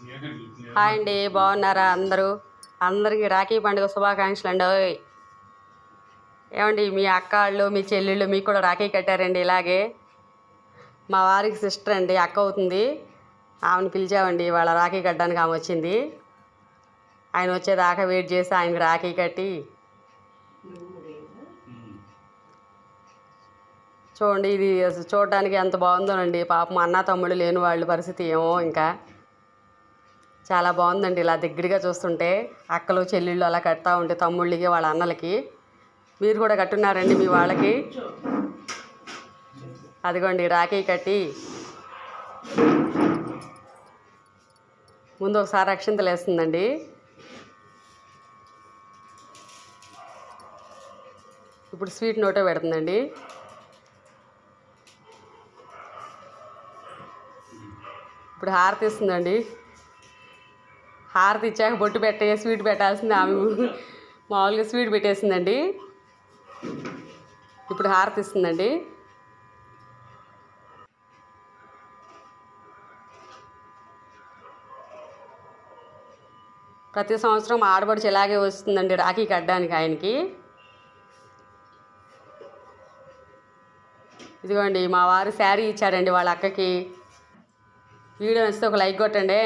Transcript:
Hi అండి, బాగున్నారా అందరూ? అందరికీ రాఖీ పండుగ శుభాకాంక్షలు అండి. ఏమండి, మీ అక్క వాళ్ళు మీ చెల్లెళ్ళు మీకు కూడా రాఖీ కట్టారండి ఇలాగే? మా వారికి సిస్టర్ అండి, అక్క అవుతుంది. ఆమెను పిలిచామండి, వాళ్ళ రాఖీ కట్టడానికి ఆమె వచ్చింది. ఆయన వచ్చేదాకా వెయిట్ చేసి ఆయనకి రాఖీ కట్టి చూడండి. ఇది చూడడానికి ఎంత బాగుందోనండి. పాపం అన్న తమ్ముడు లేని వాళ్ళ పరిస్థితి ఏమో. ఇంకా చాలా బాగుందండి ఇలా దగ్గరగా చూస్తుంటే. అక్కలు చెల్లెళ్ళు అలా కడతా ఉంటే తమ్ముళ్ళకి వాళ్ళ అన్నలకి. మీరు కూడా కట్టున్నారండి మీ వాళ్ళకి? అదిగోండి రాఖీ కట్టి ముందు ఒకసారి అక్షింతలు వేస్తుందండి. ఇప్పుడు స్వీట్ నోటే పెడుతుందండి. ఇప్పుడు హారతి ఇస్తుందండి. హారతి ఇచ్చాక బొట్టు పెట్టే స్వీట్ పెట్టాల్సింది ఆమె మామూలుగా స్వీట్ పెట్టేసిందండి. ఇప్పుడు హారతి ఇస్తుందండి. ప్రతి సంవత్సరం ఆడపడుచు ఇలాగే వస్తుందండి రాఖీ కట్టడానికి ఆయనకి. ఇదిగోండి మా వారు శారీ ఇచ్చారండి వాళ్ళ అక్కకి. వీడియో నచ్చితే ఒక లైక్ కొట్టండి.